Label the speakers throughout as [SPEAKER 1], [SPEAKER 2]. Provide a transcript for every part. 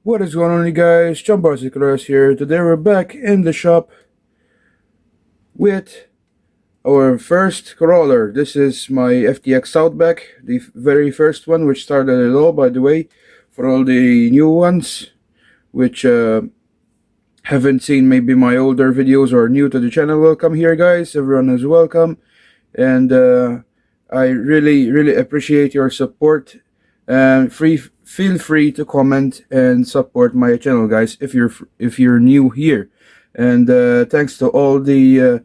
[SPEAKER 1] What is going on, you guys? John Bicyclers here. Today we're back in the shop with our first crawler. This is my FTX Outback, the very first one, which started it all, by the way. For all the new ones, which haven't seen maybe my older videos or are new to the channel, welcome here, guys. Everyone is welcome, and I really appreciate your support. And feel free to comment and support my channel, guys, if you're new here. And thanks to all the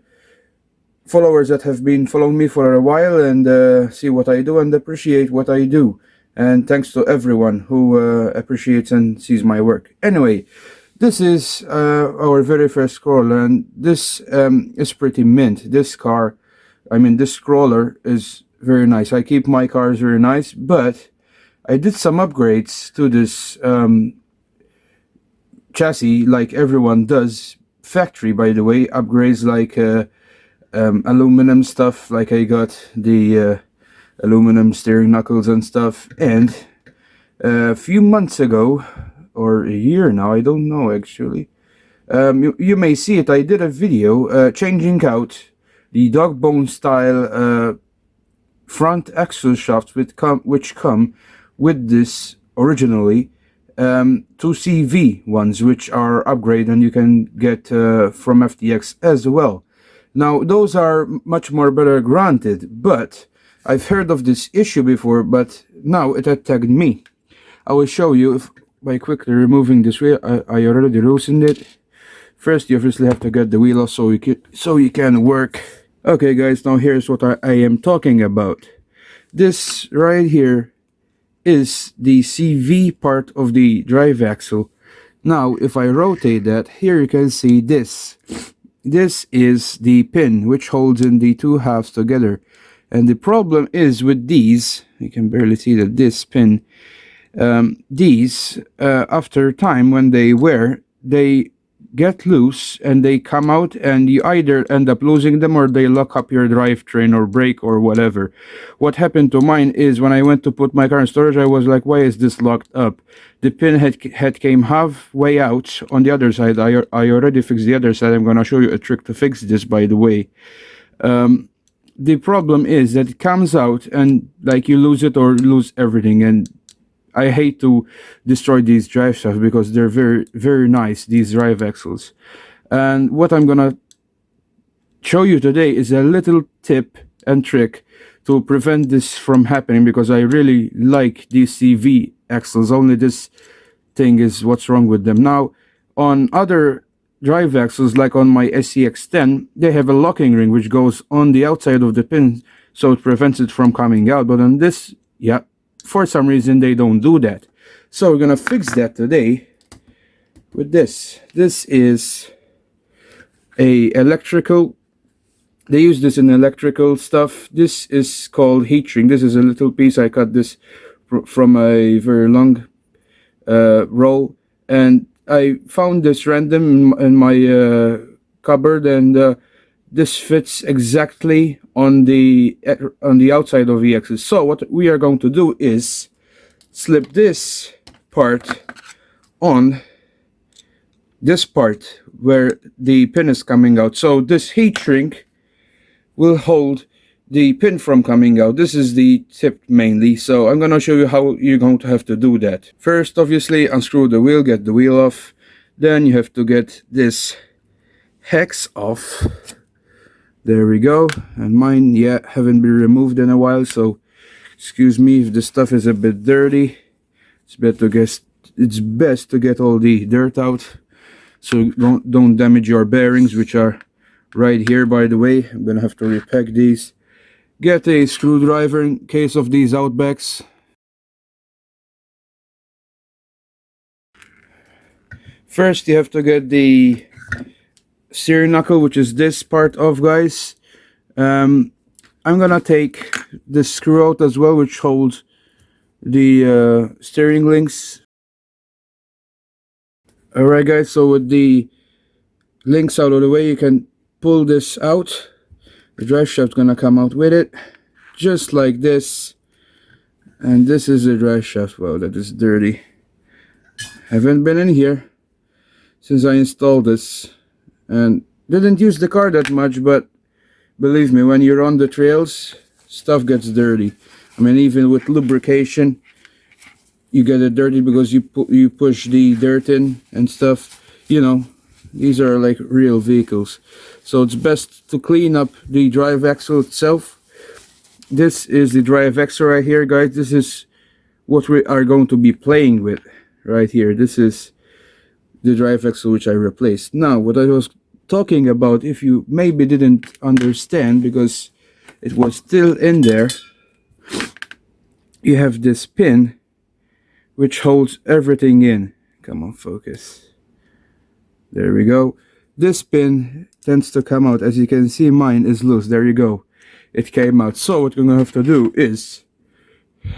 [SPEAKER 1] followers that have been following me for a while and see what I do and appreciate what I do. And thanks to everyone who appreciates and sees my work. Anyway, this is our very first scroller, and this is pretty mint. This crawler is very nice. I keep my cars very nice, but I did some upgrades to this chassis, like everyone does. Factory, by the way, upgrades like aluminum stuff, like I got the aluminum steering knuckles and stuff. And a few months ago, or a year now, I don't know actually, you may see it, I did a video changing out the dog bone style front axle shafts which come with this originally 2CV ones, which are upgraded and you can get from FTX as well. Now those are much more better, granted, but I've heard of this issue before, but now it attacked me. I will show you by quickly removing this wheel. I already loosened it. First you obviously have to get the wheel off so you can work. Okay guys, now here's what I am talking about. This right here is the CV part of the drive axle. Now if I rotate that, here you can see this. This is the pin which holds in the two halves together. And the problem is with these, you can barely see that this pin, these after time when they wear, they get loose and they come out, and you either end up losing them or they lock up your drivetrain or brake or whatever. What happened to mine is when I went to put my car in storage, I was like, why is this locked up? The pin had came halfway out on the other side. I already fixed the other side. I'm gonna show you a trick to fix this, by the way. The problem is that it comes out and like you lose it or lose everything, and I hate to destroy these drive shafts because they're very nice, these drive axles. And what I'm gonna show you today is a little tip and trick to prevent this from happening, because I really like these CV axles. Only this thing is what's wrong with them. Now on other drive axles, like on my SCX10, they have a locking ring which goes on the outside of the pin, so it prevents it from coming out. But on this, yeah, for some reason they don't do that. So we're gonna fix that today with this. This is a electrical, they use this in electrical stuff. This is called heat shrink. This is a little piece. I cut this from a very long roll, and I found this random in my cupboard, and this fits exactly on the outside of the axis. So what we are going to do is slip this part on this part where the pin is coming out. So this heat shrink will hold the pin from coming out. This is the tip mainly, so I'm gonna show you how you're going to have to do that. First, obviously, unscrew the wheel, get the wheel off. Then you have to get this hex off. There we go. And mine, yeah, haven't been removed in a while, so excuse me if the stuff is a bit dirty. It's best to get all the dirt out, so don't damage your bearings, which are right here, by the way. I'm gonna have to repack these. Get a screwdriver in case of these Outbacks. First you have to get the steering knuckle, which is this part off, guys. I'm gonna take the screw out as well, which holds the steering links. Alright guys, so with the links out of the way, you can pull this out. The drive shaft's gonna come out with it, just like this. And this is the drive shaft. Well, that is dirty. Haven't been in here since I installed this, and didn't use the car that much, but believe me, when you're on the trails, stuff gets dirty. I mean, even with lubrication, you get it dirty because you push the dirt in and stuff. You know, these are like real vehicles, so it's best to clean up the drive axle itself. This is the drive axle right here, guys. This is what we are going to be playing with right here. This is the drive axle which I replaced. Now, what I was talking about, if you maybe didn't understand because it was still in there, you have this pin which holds everything in. Come on, focus. There we go. This pin tends to come out. As you can see, mine is loose. There you go. It came out. So what we're gonna have to do is,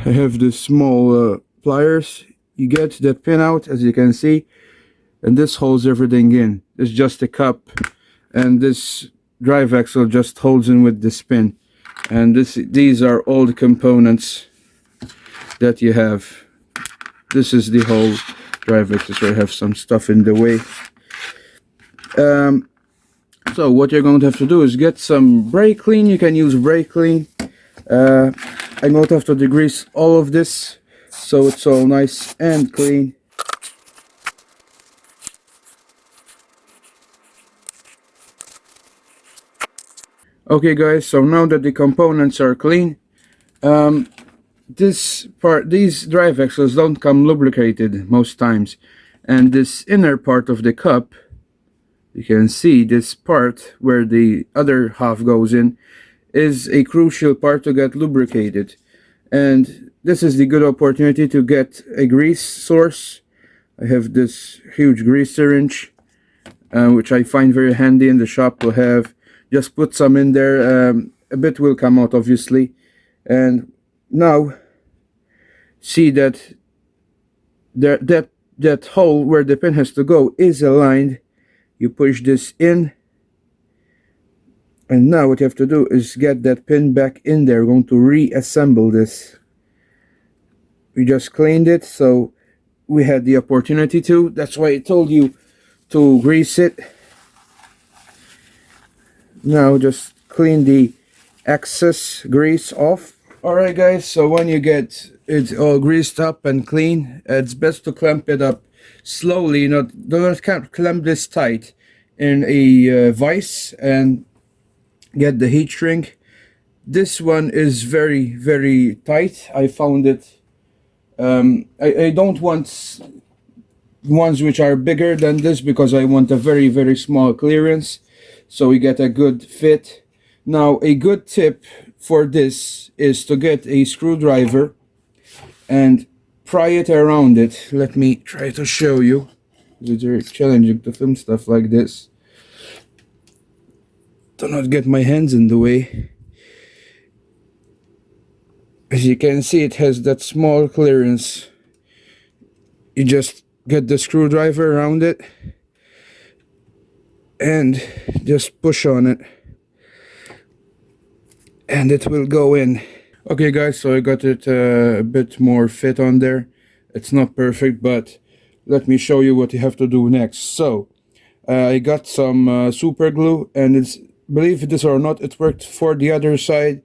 [SPEAKER 1] I have this small pliers. You get that pin out, as you can see, and this holds everything in. It's just a cup, and this drive axle just holds in with this pin. And these are all the components that you have. This is the whole drive axle. So I have some stuff in the way. So what you're going to have to do is get some brake clean. You can use brake clean. I'm going to have to degrease all of this so it's all nice and clean. Okay guys, so now that the components are clean, these drive axles don't come lubricated most times, and this inner part of the cup, you can see this part where the other half goes in, is a crucial part to get lubricated. And this is the good opportunity to get a grease source. I have this huge grease syringe, which I find very handy in the shop to have. Just put some in there, a bit will come out obviously. And now see that that hole where the pin has to go is aligned. You push this in, and now what you have to do is get that pin back in there. We're going to reassemble this. We just cleaned it, so we had the opportunity to. That's why I told you to grease it. Now just clean the excess grease off. Alright guys, so when you get it all greased up and clean, it's best to clamp it up slowly. Do not clamp this tight in a vise and get the heat shrink. This one is very, very tight. I found it. I don't want ones which are bigger than this because I want a very, very small clearance, so we get a good fit. Now, a good tip for this is to get a screwdriver and pry it around it. Let me try to show you. It's very challenging to film stuff like this. Do not get my hands in the way. As you can see, it has that small clearance. You just get the screwdriver around it and just push on it, and it will go in. Okay guys, so I got it a bit more fit on there. It's not perfect, but let me show you what you have to do next. So I got some super glue, and it's, believe this or not, it worked for the other side.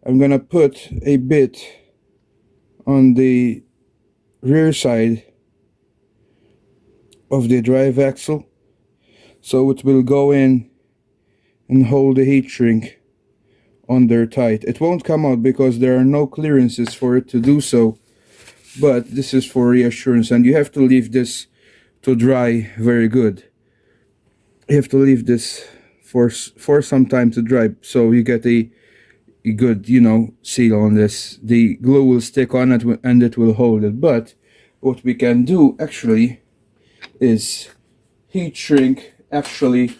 [SPEAKER 1] I'm gonna put a bit on the rear side of the drive axle, so it will go in and hold the heat shrink on there tight. It won't come out because there are no clearances for it to do so, but this is for reassurance, and you have to leave this to dry very good. You have to leave this for some time to dry, so you get a good, seal on this. The glue will stick on it and it will hold it. But what we can do actually is heat shrink. Actually,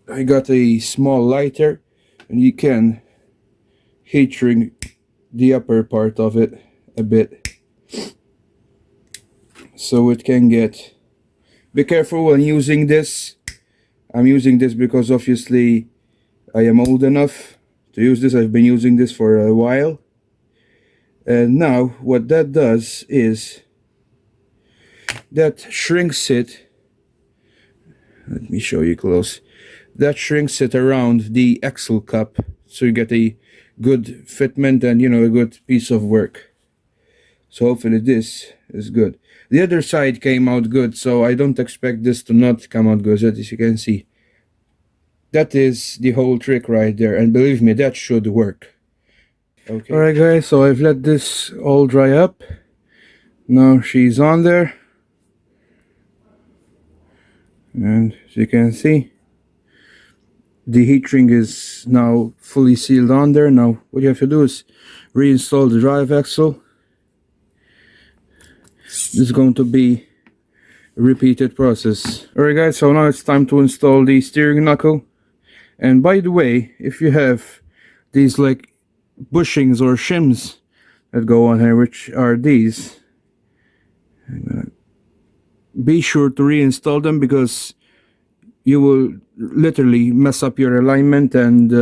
[SPEAKER 1] I got a small lighter, and you can heat shrink the upper part of it a bit, so it can get. Be careful when using this. I'm using this because obviously I am old enough to use this. I've been using this for a while, and now what that does is that shrinks it. Let me show you close. That shrinks it around the axle cup, so you get a good fitment and, you know, a good piece of work. So hopefully this is good. The other side came out good, so I don't expect this to not come out good, as you can see. That is the whole trick right there, and believe me, that should work. Okay. Alright guys, so I've let this all dry up. Now she's on there. And as you can see, the heat shrink is now fully sealed on there. Now what you have to do is reinstall the drive axle. This is going to be a repeated process. Alright guys, so now it's time to install the steering knuckle. And by the way, if you have these like bushings or shims that go on here, which are these, be sure to reinstall them, because you will literally mess up your alignment, and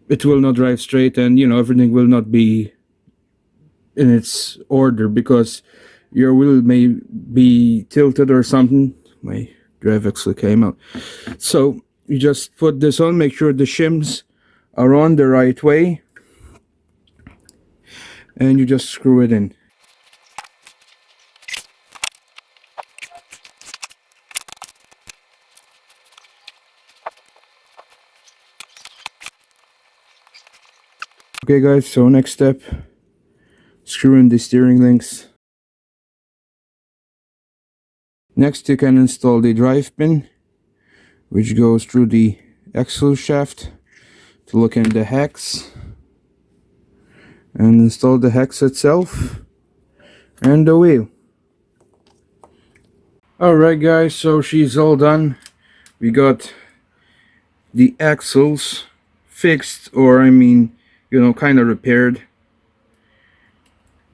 [SPEAKER 1] it will not drive straight, and you know, everything will not be in its order because your wheel may be tilted or something. My drive axle came out. So you just put this on, make sure the shims are on the right way, and you just screw it in. Okay guys, so next step, screw in the steering links. Next you can install the drive pin, which goes through the axle shaft to look in the hex, and install the hex itself and the wheel. Alright guys, so she's all done. We got the axles fixed, or I mean, you know, kind of repaired.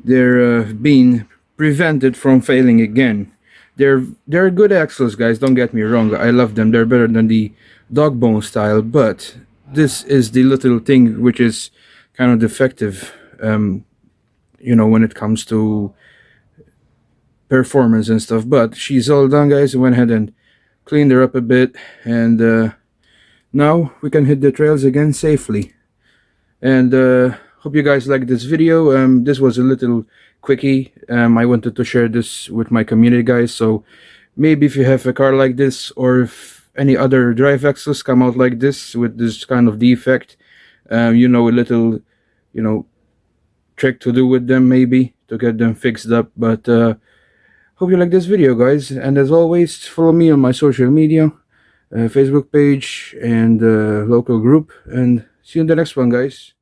[SPEAKER 1] They're being prevented from failing again. They're good axles, guys, don't get me wrong, I love them, they're better than the dog bone style, but this is the little thing which is kind of defective, you know, when it comes to performance and stuff. But she's all done guys. I went ahead and cleaned her up a bit, and now we can hit the trails again safely. And hope you guys liked this video. This was a little quickie. I wanted to share this with my community guys, so maybe if you have a car like this, or if any other drive axles come out like this with this kind of defect, you know, a little, you know, trick to do with them maybe to get them fixed up. But hope you like this video guys, and as always, follow me on my social media, Facebook page and local group, and see you in the next one guys.